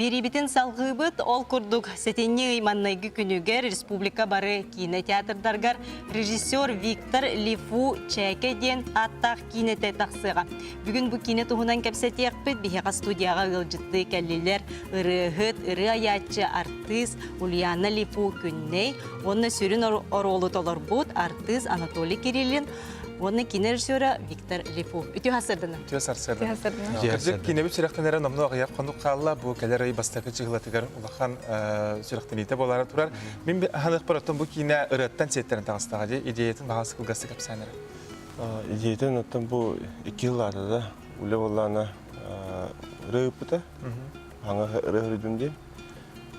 Берибитин салгыбыт ол курдук сетенни маннайгы күнүгер республика бары кинотеатрдаргар режиссер Виктор Лифу Чекеден аттах кинете тақсыға. Бүгін бұ кине туғынан кәпсетекпіт бихеға студияға ғылжытты кәлілер ырыгыт, ыры аятчы артист Ульяна Лифу күнней, онны сүрін оролы толар бұд артист Анатолий Кириллин, онны кине режиссері Виктор Лифу. Үті хасырдыны? Үті хасырдыны. Күрдік кине бүт сүректенері намны ағияп қандық қалла, бұл кәлер айы бастақы жығылатығар ұлақан сүректенейті болары тұрар. Мен ханық бір оттан бұл кине ұраттан сеттерін тағыстаға де, идеятын бағасы қылғасы кәпсәнері? Идеятын оттан бұл 2 жылларды да үлі болағына ұры өпіті, аңа ұры үрдімде.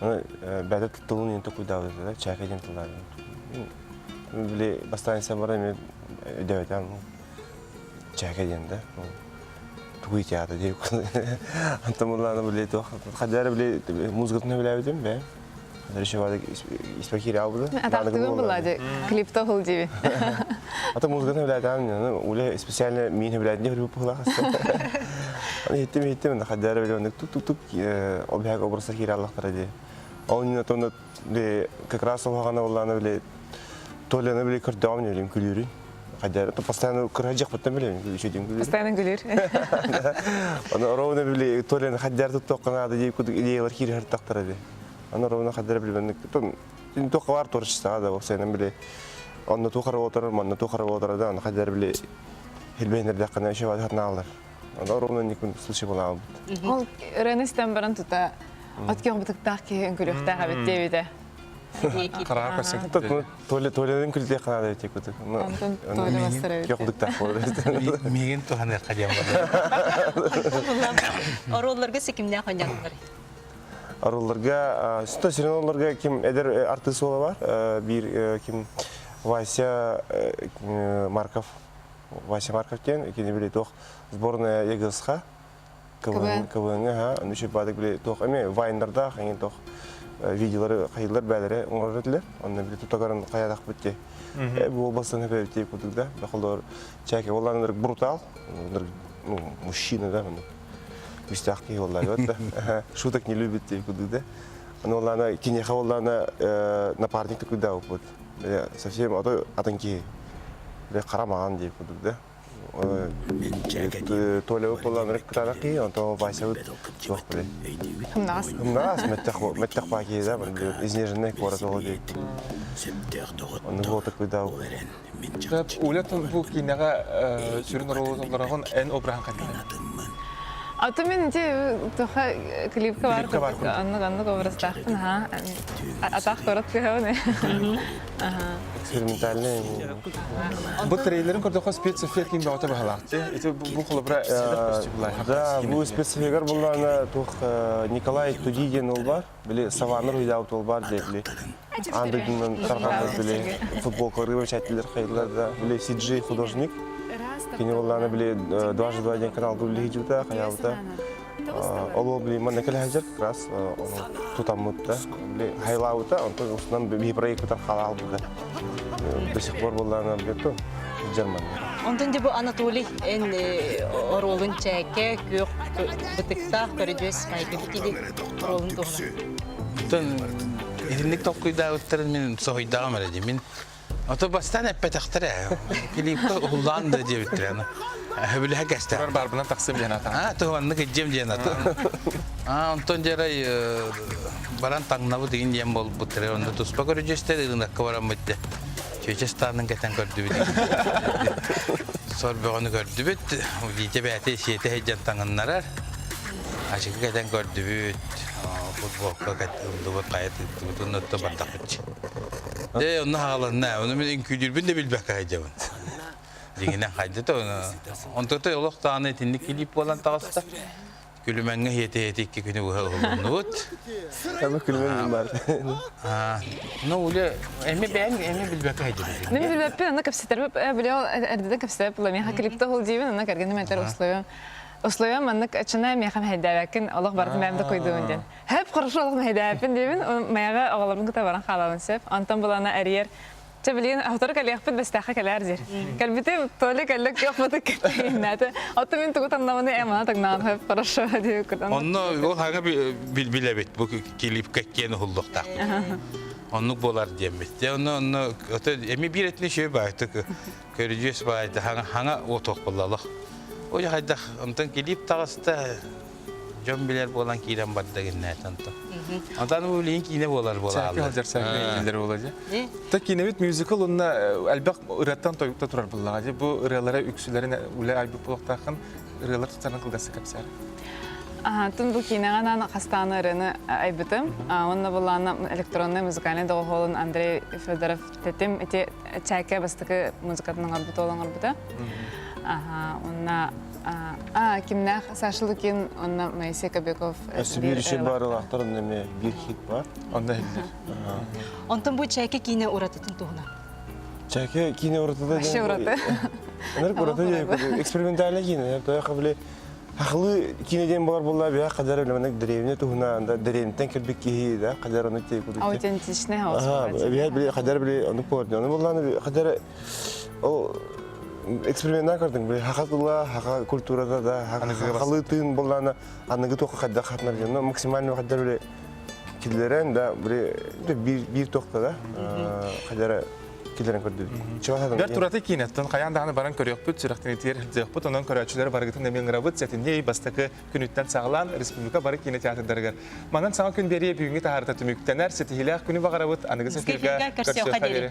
Бәді тұттылын енті құйдауды да, чәкеден тұлларды. Мен біле бастайынса бара мен өдеуетем чәкеден да. Тугui театр deyip Antamurlarına böyle kadar bile muzgatını bile bildim be. Kadar şey vardı ispekiri aldı. Ataktığım buladı klipte ol gibi. Ata muzgatını bile tamam öyle spesiyel mini bile diye bir pula hasta. Hani hittim kadar bile tuk обяг образа кире Аллахтар diye. Onun sonra de как раз olağana olağana bile tolyana bile kırdım ne bileyim külürü. Kadar постоянно кырajak потом bileyim gülüşedin gülür. Постоянно gülür. Ana rovna bile tolyana kadar tutukana da deyip ideyalar kiri her taktara de. Ana rovna kadar bile ben tüm tokavar torçsa da o senin bile onu tokara oturur manna tokara oturur da kadar bile helbener kana şey var hatna alır. Ana rovna nikun слыши була. Ол Ренестен баран тута аткан бутактар ки гүлөхтә хабет дебиде. Қарар көрсек. Тойлядың күлде қана да өтек өтек. Антон тойлы бастыра өтек. Жоқдықтар болды. Меген туғандар қадем бар. Оролларға секімден қондағылар? Оролларға, сүтті сиреноларға кем әдір артист ола бар. Bir кем Вася Марков. Вася Марков кен, кені біле тоқ сборная ЕГС-ға. КВН-ға. Нүші бадық біле тоқ әме вайндарда, қайын тоқ видеолары қайылар бәлері оңғар өтілер. Онына біле тұтағарын қаядақ бітте. Бұл бастан әпе өтейіп өтік да. Бақылдар чәке оларындар брутал. Мужчина да. Бістақ кей олар өтті. Шуток не любит дейіп өтік да. Оларына кенеға оларына напарникті күдді өп өт. Совсем атын кей. Қарамаған дейіп өтік да. Толя выполнил ректораки, он то Вася вот жоқ біле. Хымнағас, мәттақ баки да, изнеженный қорат олады. Он бұл такой дау. Улеттен бұл кинеға сүрін оролығын ән обраған қандығы? Аты мен де тоха клипка бар. Анны образтақтын, атақ көрат көйеуіне. Экспериментальный. Бұл трейлерін көрдіққа спецэффект кембе ота бағалақты. Бұл қолы бұра фестивалай. Да, бұл спецэффектер болғаны Николай Тудиден ол бар. Біле Саваныр үйдауыт ол бар дейді. Андыгынан тарғанды біле футболкалары өшәттілер қайдылар да. Біле CG художник. Кені оланы біле дважды один канал гүлі хиджута, қаяуыта. Ол біле маннекелі хәжер, крас тұтам мұтта. Біле хайлауыта, онтан ұсынан бей проект бұтар қала албыда. До сих пор боланы біле тұ, Германия. Онтан де бұл Анатолий ән оролын чәке, көк, бұтықтақ, көріджес, қайғы бітеді оролын тұғына. Ерінлік тоққойда өттерін мен соғойдағым әреді. Ото бастан әппәтәқтірі, клипті ұлланды деп өттірені. Өбілі әкәсті. Бар барбынан тақсым ден ата. Тұғанны кәджем ден ата. Онтон жарай баран таңнабы деген ден бол бұттыры. Онды тұспа көрі жестері ұнаққа баран бұтты. Чөчестанның кәтен көрді бүді. Сор бұғыны көрді бүт. Лейте бәті шеті әйджан таңынларар. Ашықы кәтен көрді бүт. Футболка кәтті бұт қайыты бұтын өтті бардақ бүтші. De onu hağlarına, onu ben küldürbün de bilbek kayacağım. Dingine kaydı da onu. Onda da yoluk tane etinlik gelip olan tağısta. Gülümenge yete iki günü olundu. Ama külümenin var. Ne öyle, emi bilbek kayacağım. Ne bilbek ben, ona kapsitler, biliyor, erdede kapsitler bulamıyor. Ha klipte hol diyeyim, ona kargını meter usluyorum. Usluyorum, anlık açına meyham hedefekin, Allah bardı memde koyduğundan. Hep karşı Allah hedefin diyeyim, meyaga ağalarımın kıta varan xalalın sef. Antam bulana eriyer, Çabiliğin ahtar kalıyakpıt bestaka kalardır. Kalbite tole kallık yapmadık nate. Otomin tuğut anlamını emana taknağım hep paraşa diyor kudan. Onu o hangi bilebet bu kilip kekkeni hullukta. Onu bolar diyemez. Onu emi bir etli şey baktı ki göreceğiz baktı hanga o tokballalık. O ya hayda ondan kilip tağısta John Biler bolan kiren barda genne tanto. Ondan bu link yine bolar Çaki Allah. alacak sahne ileri olacak. Ne? Ta kinebit musical onunla elbak ırattan toyukta turar bullağı. Bu ıralara üksülerin ule albük bulaktakın ıralar tutarına kılgası kapsar. Tüm bu kinağından hastane arını aybıtım. Onunla bulan elektronlu müzikalini doğulun Andrei Fedorov tetim eti çayka bastıkı müzikatının arbıtı olan arbıtı. Onunla kimler saçlıkın onunla Moisey Kobякov. Bir şey var olakların deme bir hit var. Onda hildir. Ondan bu çeke kine uğratıtın tuğuna. Çeke kine ortada. Şey uğradı. Onlar orada diye eksperimental kine. Tabii kabul haklı kineden var bunlar bir kadar öyle derevne tuhuna da derevden kirbik ki da kadar onu teykudu. Autentiçne havası. Bir kadar bile onu koydu. Onu bunlar bir kadar o eksperimentler kırdım. Bir hakatullah, hak kültürada da haklı tüm bunlarla anıgı toka kadar katnar canım. Maksimal kadar böyle killerin de bir tokta da kadar killerin kırdı. Bir turatı kinetten kayan dağını baran körüyor püt sürekli itiyer hildiyor püt onun körüçüleri barıgıtın demin grabıt setinde bastaki günütten sağlan Respublika barık kine teatrdargar. Manan sana gün beriye büyüğünü taharta tümüktener seti hilak günü bagarabıt anıgı sefirga Sefirga, karşıya karşıya kaderi.